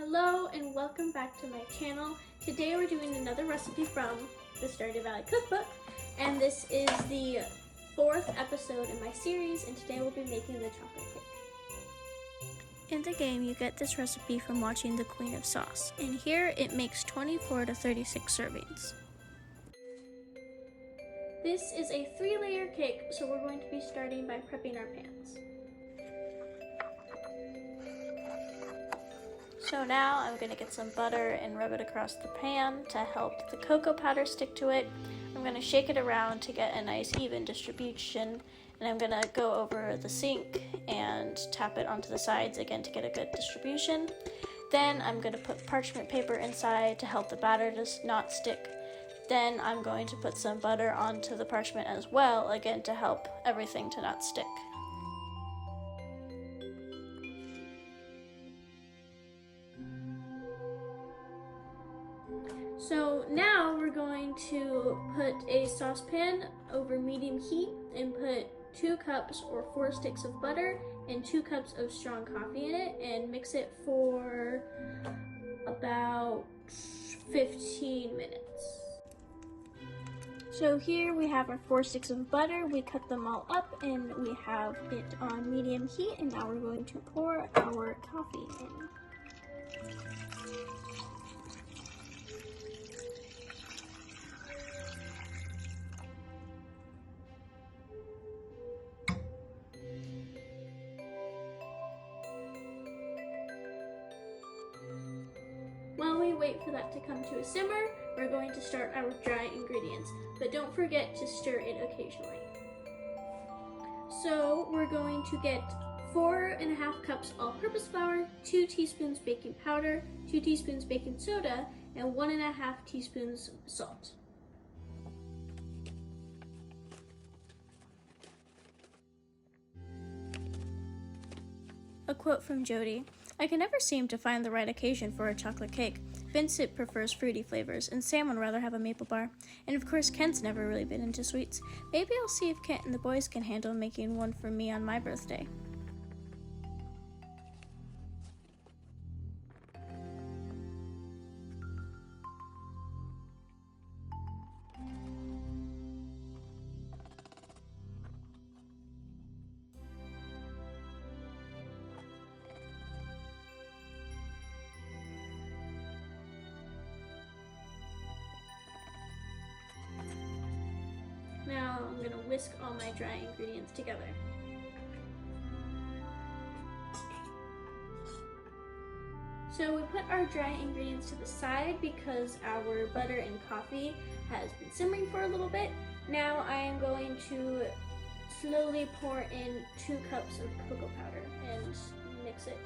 Hello and welcome back to my channel. Today we're doing another recipe from the Stardew Valley cookbook, and this is the 4th episode in my series, and today we'll be making the chocolate cake. In the game, you get this recipe from watching the Queen of Sauce, and here it makes 24 to 36 servings. This is a 3-layer cake, so we're going to be starting by prepping our pans. So now I'm going to get some butter and rub it across the pan to help the cocoa powder stick to it. I'm going to shake it around to get a nice even distribution, and I'm going to go over the sink and tap it onto the sides again to get a good distribution. Then I'm going to put parchment paper inside to help the batter just not stick. Then I'm going to put some butter onto the parchment as well, again to help everything to not stick. So now we're going to put a saucepan over medium heat and put 2 cups or 4 sticks of butter and 2 cups of strong coffee in it and mix it for about 15 minutes. So here we have our 4 sticks of butter. We cut them all up and we have it on medium heat, and now we're going to pour our coffee in. While we wait for that to come to a simmer, we're going to start our dry ingredients, but don't forget to stir it occasionally. So we're going to get 4.5 cups all-purpose flour, 2 teaspoons baking powder, 2 teaspoons baking soda, and 1.5 teaspoons salt. A quote from Jody: "I can never seem to find the right occasion for a chocolate cake. Vincent prefers fruity flavors, and Sam would rather have a maple bar. And of course, Kent's never really been into sweets. Maybe I'll see if Kent and the boys can handle making one for me on my birthday." Now I'm going to whisk all my dry ingredients together. So we put our dry ingredients to the side because our butter and coffee has been simmering for a little bit. Now I am going to slowly pour in 2 cups of cocoa powder and mix it.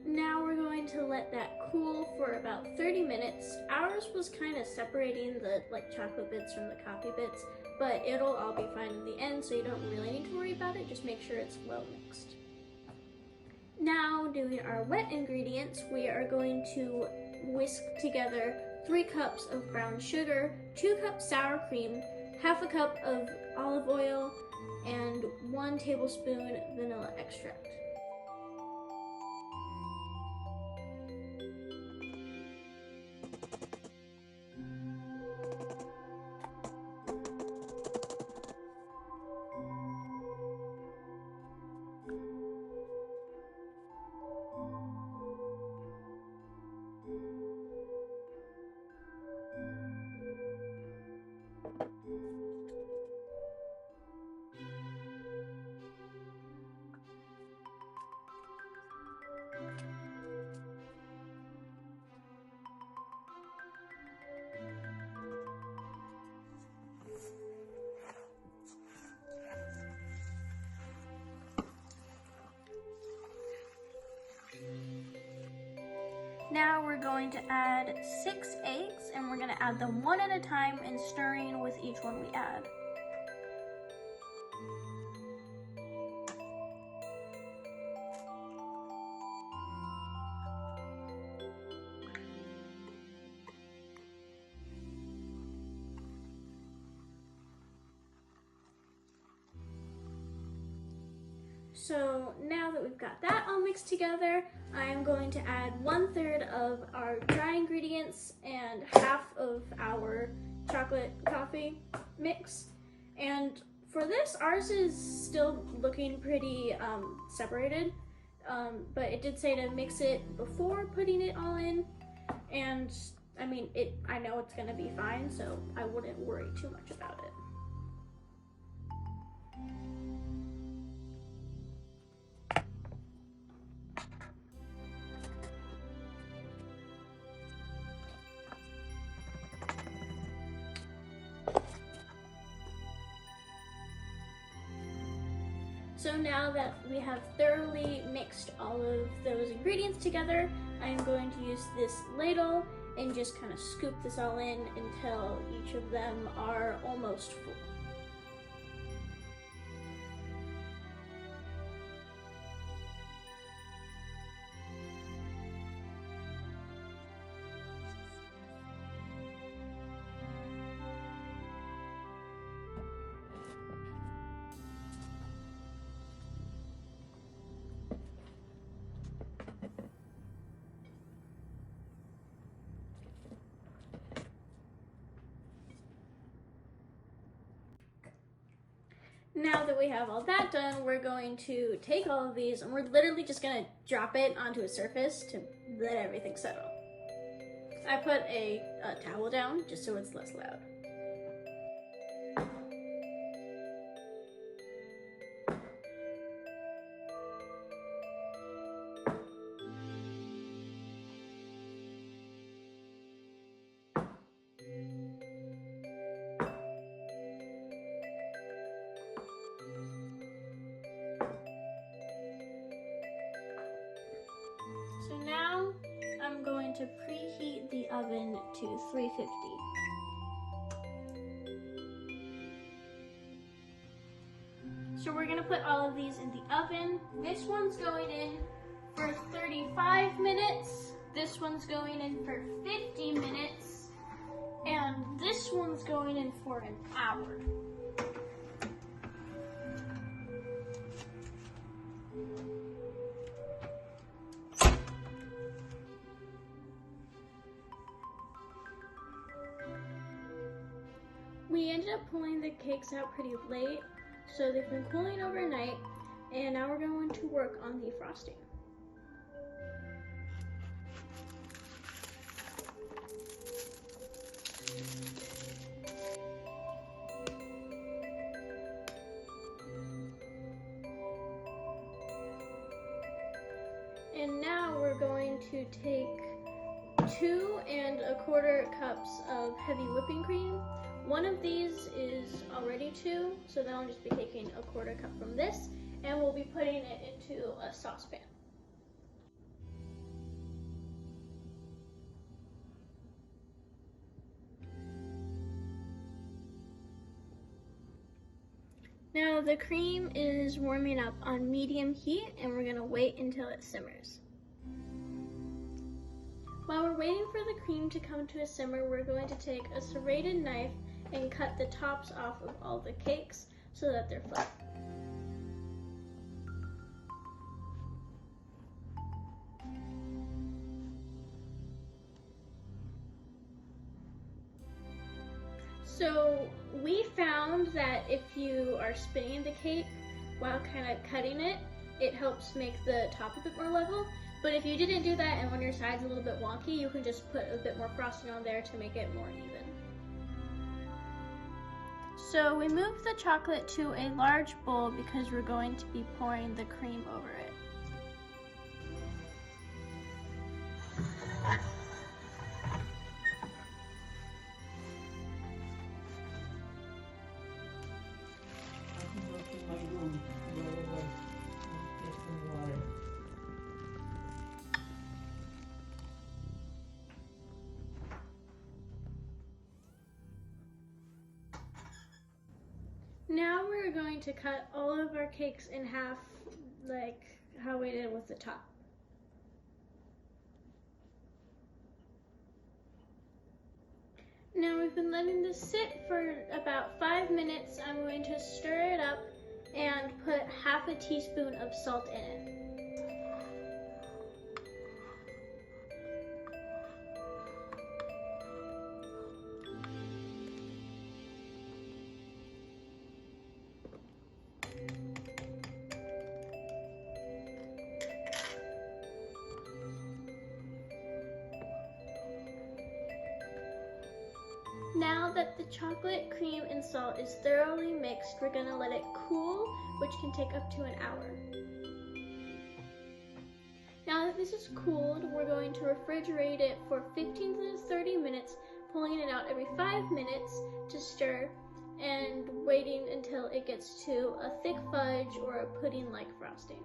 Now we're going to let that cool for about 30 minutes. Ours was kind of separating the chocolate bits from the coffee bits, but it'll all be fine in the end, so you don't really need to worry about it. Just make sure it's well mixed. Now, doing our wet ingredients, we are going to whisk together 3 cups of brown sugar, 2 cups sour cream, half a cup of olive oil, and 1 tablespoon vanilla extract. Now we're going to add 6 eggs, and we're going to add them one at a time and stirring with each one we add. So now that we've got that all mixed together, I am going to add 1/3 of our dry ingredients and half of our chocolate coffee mix. And for this, ours is still looking pretty separated, but it did say to mix it before putting it all in. And I mean, I know it's gonna be fine, so I wouldn't worry too much about it. So now that we have thoroughly mixed all of those ingredients together, I'm going to use this ladle and just kind of scoop this all in until each of them are almost full. Now that we have all that done, we're going to take all of these and we're literally just gonna drop it onto a surface to let everything settle. I put a towel down just so it's less loud. So now I'm going to preheat the oven to 350. So we're gonna put all of these in the oven. This one's going in for 35 minutes. This one's going in for 50 minutes. And this one's going in for an hour. We ended up pulling the cakes out pretty late, so they've been cooling overnight, and now we're going to work on the frosting. And now we're going to take 2 1/4 cups of heavy whipping cream. One of these is already 2, so then I'll just be taking 1/4 cup from this, and we'll be putting it into a saucepan. Now the cream is warming up on medium heat, and we're gonna wait until it simmers. While we're waiting for the cream to come to a simmer, we're going to take a serrated knife and cut the tops off of all the cakes so that they're flat. So we found that if you are spinning the cake while kind of cutting it, it helps make the top a bit more level. But if you didn't do that and when your side's a little bit wonky, you can just put a bit more frosting on there to make it more even. So we moved the chocolate to a large bowl because we're going to be pouring the cream over it. Now we're going to cut all of our cakes in half, like how we did with the top. Now we've been letting this sit for about 5 minutes. I'm going to stir it up and put half a teaspoon of salt in it. Now that the chocolate, cream, and salt is thoroughly mixed, we're going to let it cool, which can take up to an hour. Now that this is cooled, we're going to refrigerate it for 15 to 30 minutes, pulling it out every 5 minutes to stir and waiting until it gets to a thick fudge or a pudding-like frosting.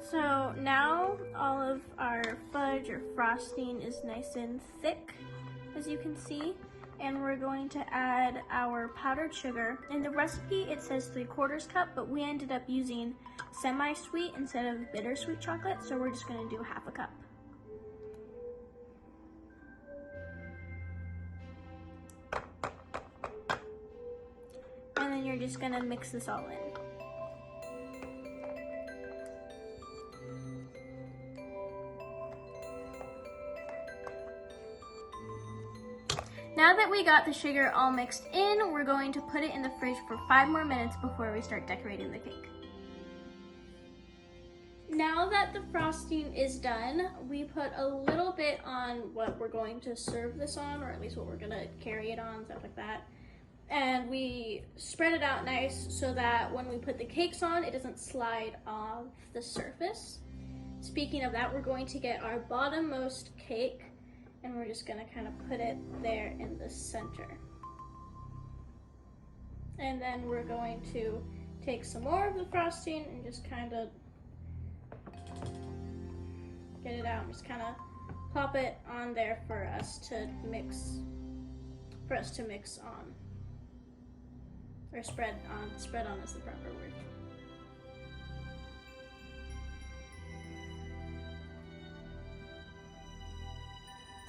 So now all of our fudge or frosting is nice and thick, as you can see, and we're going to add our powdered sugar. In the recipe it says 3/4 cup, but we ended up using semi-sweet instead of bittersweet chocolate, so we're just going to do 1/2 cup. And then you're just going to mix this all in. Now that we got the sugar all mixed in, we're going to put it in the fridge for 5 more minutes before we start decorating the cake. Now that the frosting is done, we put a little bit on what we're going to serve this on, or at least what we're gonna carry it on, stuff like that. And we spread it out nice so that when we put the cakes on, it doesn't slide off the surface. Speaking of that, we're going to get our bottommost cake, and we're just gonna kind of put it there in the center. And then we're going to take some more of the frosting and just kind of get it out and just kind of plop it on there for us to mix on. Or spread on is the proper word.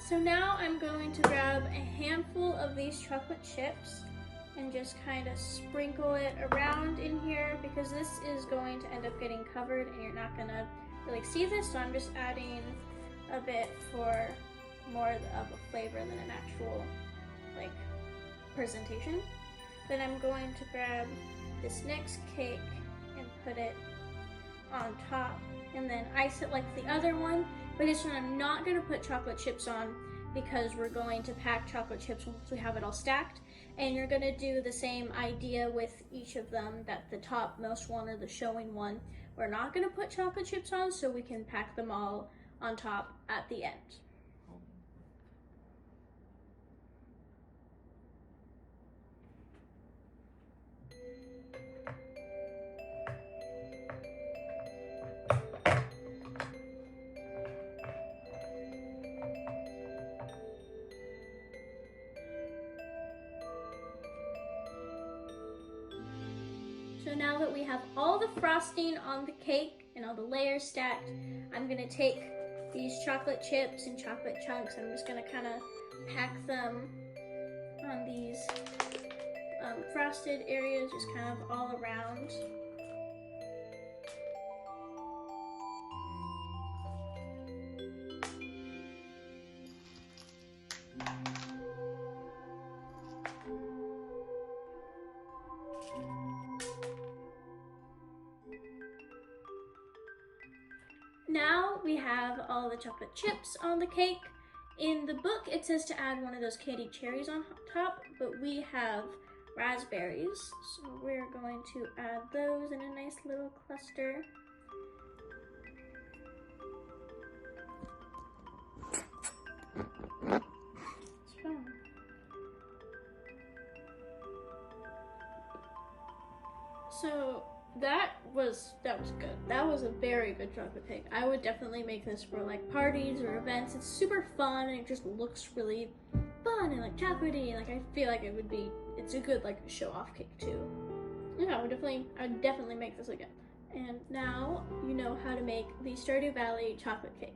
So now I'm going to grab a handful of these chocolate chips and just kind of sprinkle it around in here, because this is going to end up getting covered and you're not gonna really see this, so I'm just adding a bit for more of a flavor than an actual like presentation. Then I'm going to grab this next cake and put it on top and then ice it like the other one. But this one I'm not going to put chocolate chips on because we're going to pack chocolate chips once we have it all stacked. And you're going to do the same idea with each of them, that the topmost one or the showing one, we're not going to put chocolate chips on, so we can pack them all on top at the end. So now that we have all the frosting on the cake and all the layers stacked, I'm gonna take these chocolate chips and chocolate chunks. I'm just gonna kind of pack them on these frosted areas, just kind of all around. Now we have all the chocolate chips on the cake. In the book, it says to add one of those candied cherries on top, but we have raspberries, so we're going to add those in a nice little cluster. It's fun. So that was good. That was a very good chocolate cake. I would definitely make this for like parties or events. It's super fun and it just looks really fun and like chocolatey. Like I feel like it's a good like show off cake too. Yeah, I'd definitely make this again. And now you know how to make the Stardew Valley chocolate cake.